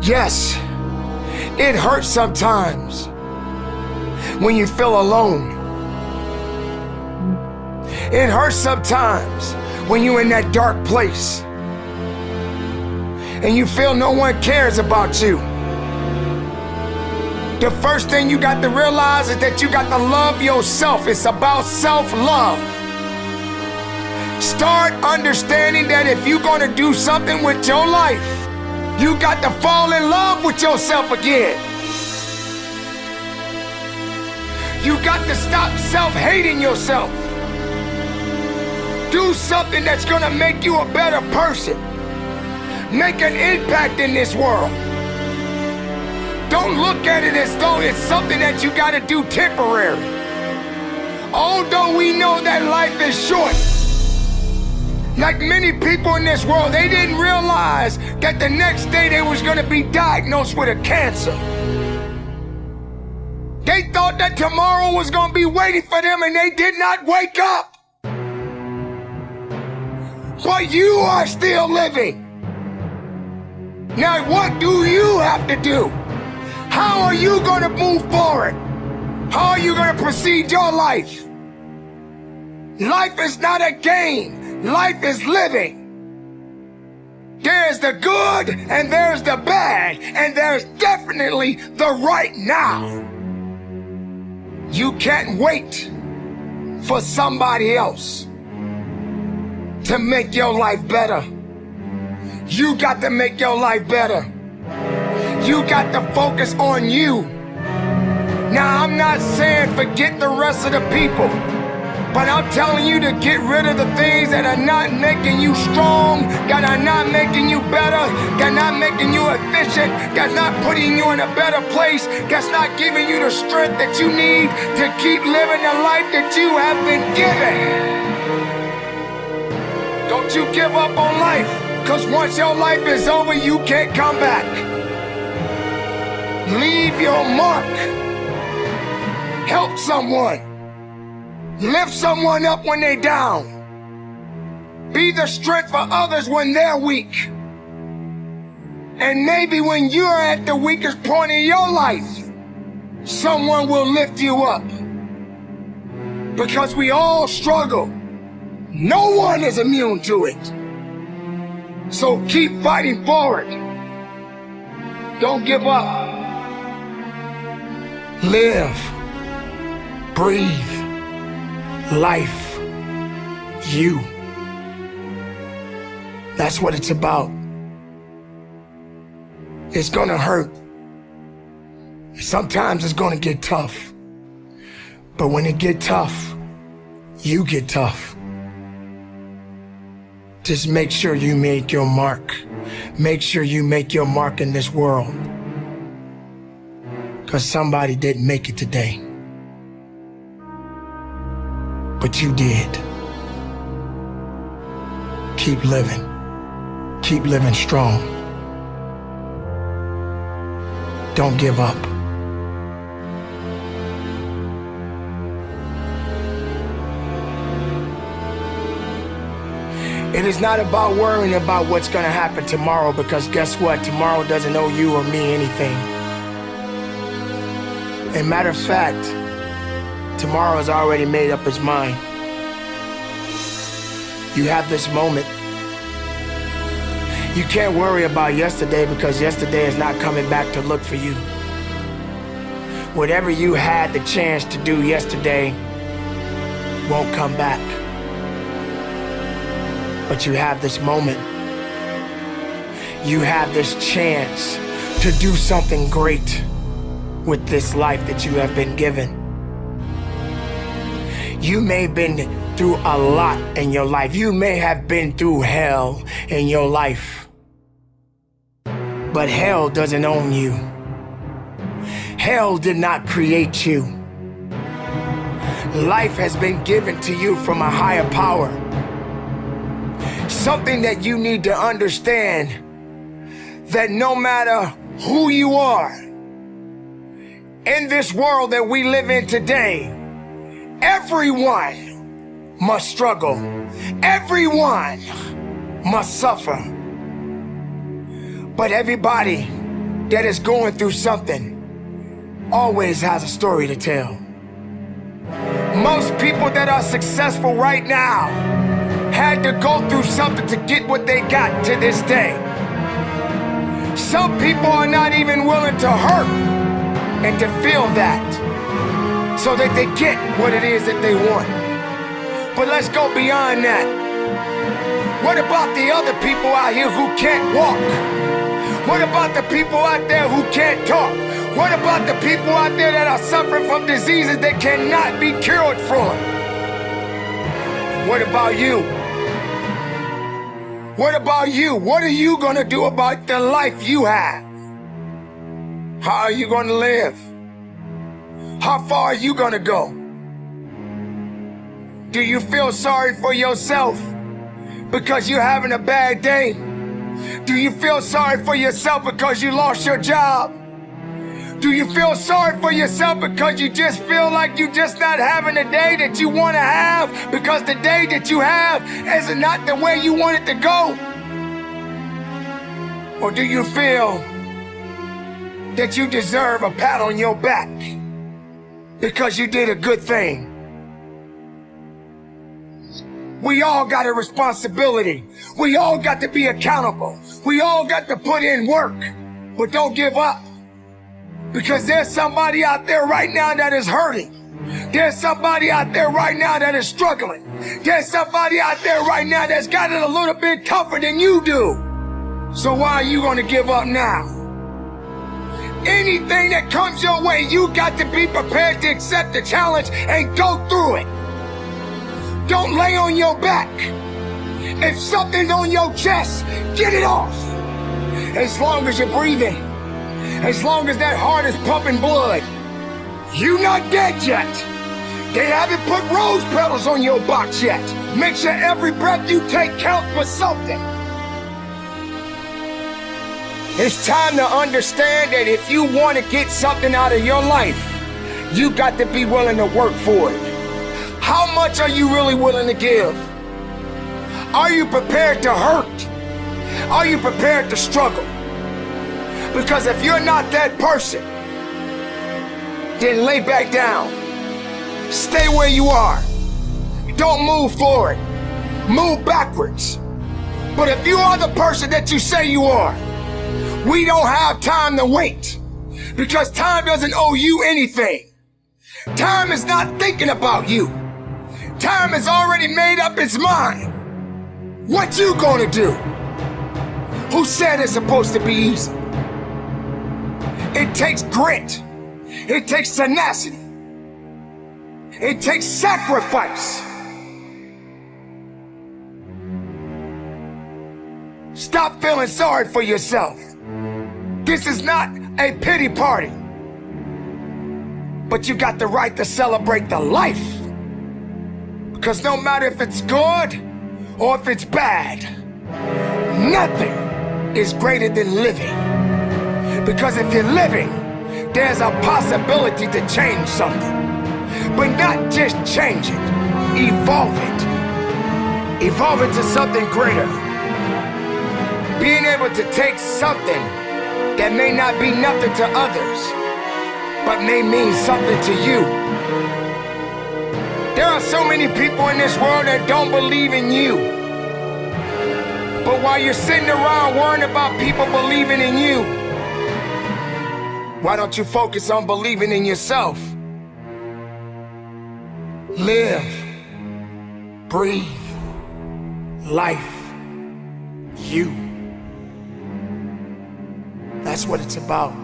Yes, it hurts sometimes when you feel alone. It hurts sometimes when you're in that dark place and you feel no one cares about you. The first thing you got to realize is that you got to love yourself. It's about self-love. Start understanding that if you're going to do something with your life, you got to fall in love with yourself again. You got to stop self-hating yourself. Do something that's going to make you a better person. Make an impact in this world. Don't look at it as though it's something that you got to do temporary. Although we know that life is short, like many people in this world, they didn't realize that the next day they was going to be diagnosed with a cancer. They thought that tomorrow was going to be waiting for them, and they did not wake up. But you are still living. Now, what do you have to do? How are you going to move forward? How are you going to proceed your life? Life is not a game. Life is living. There's the good and there's the bad, and there's definitely the right now. You can't wait for somebody else to make your life better. You got to make your life better. You got to focus on you. Now, I'm not saying forget the rest of the people, but I'm telling you to get rid of the things that are not making you strong, that are not making you better, that are not making you efficient, that's not putting you in a better place, that's not giving you the strength that you need to keep living the life that you have been given. Don't you give up on life, because once your life is over, you can't come back. Leave your mark. Help someone. Lift someone up when they're down. Be the strength for others when they're weak. And maybe when you're at the weakest point in your life, someone will lift you up. Because we all struggle. No one is immune to it. So keep fighting forward. Don't give up. Live. Breathe. Life. You. That's what it's about. It's gonna hurt. Sometimes it's gonna get tough. But when it get tough, you get tough. Just make sure you make your mark. Make sure you make your mark in this world. Because somebody didn't make it today. But you did. Keep living. Keep living strong. Don't give up. It is not about worrying about what's going to happen tomorrow, because guess what? Tomorrow doesn't owe you or me anything. And matter of fact, tomorrow has already made up its mind. You have this moment. You can't worry about yesterday, because yesterday is not coming back to look for you. Whatever you had the chance to do yesterday won't come back. But you have this moment. You have this chance to do something great with this life that you have been given. You may have been through a lot in your life. You may have been through hell in your life. But hell doesn't own you. Hell did not create you. Life has been given to you from a higher power. Something that you need to understand, that no matter who you are, in this world that we live in today, everyone must struggle. Everyone must suffer. But everybody that is going through something always has a story to tell. Most people that are successful right now had to go through something to get what they got to this day. Some people are not even willing to hurt and to feel that so that they get what it is that they want. But let's go beyond that. What about the other people out here who can't walk? What about the people out there who can't talk? What about the people out there that are suffering from diseases that cannot be cured from? What about you? What about you? What are you going to do about the life you have? How are you going to live? How far are you going to go? Do you feel sorry for yourself because you're having a bad day? Do you feel sorry for yourself because you lost your job? Do you feel sorry for yourself because you just feel like you're just not having the day that you want to have because the day that you have is not the way you want it to go? Or do you feel that you deserve a pat on your back because you did a good thing? We all got a responsibility. We all got to be accountable. We all got to put in work, but don't give up. Because there's somebody out there right now that is hurting. There's somebody out there right now that is struggling. There's somebody out there right now that's got it a little bit tougher than you do. So why are you going to give up now? Anything that comes your way, you got to be prepared to accept the challenge and go through it. Don't lay on your back. If something's on your chest, get it off. As long as you're breathing, as long as that heart is pumping blood, you're not dead yet. They haven't put rose petals on your box yet. Make sure every breath you take counts for something. It's time to understand that if you want to get something out of your life, you got to be willing to work for it. How much are you really willing to give? Are you prepared to hurt? Are you prepared to struggle? Because if you're not that person, then lay back down. Stay where you are. Don't move forward. Move backwards. But if you are the person that you say you are, we don't have time to wait. Because time doesn't owe you anything. Time is not thinking about you. Time has already made up its mind. What you gonna do? Who said it's supposed to be easy? It takes grit. It takes tenacity. It takes sacrifice. Stop feeling sorry for yourself. This is not a pity party. But you got the right to celebrate the life. Because no matter if it's good or if it's bad, nothing is greater than living. Because if you're living, there's a possibility to change something. But not just change it, evolve it. Evolve it to something greater. Being able to take something that may not be nothing to others, but may mean something to you. There are so many people in this world that don't believe in you. But while you're sitting around worrying about people believing in you, why don't you focus on believing in yourself? Live, breathe, life, you. That's what it's about.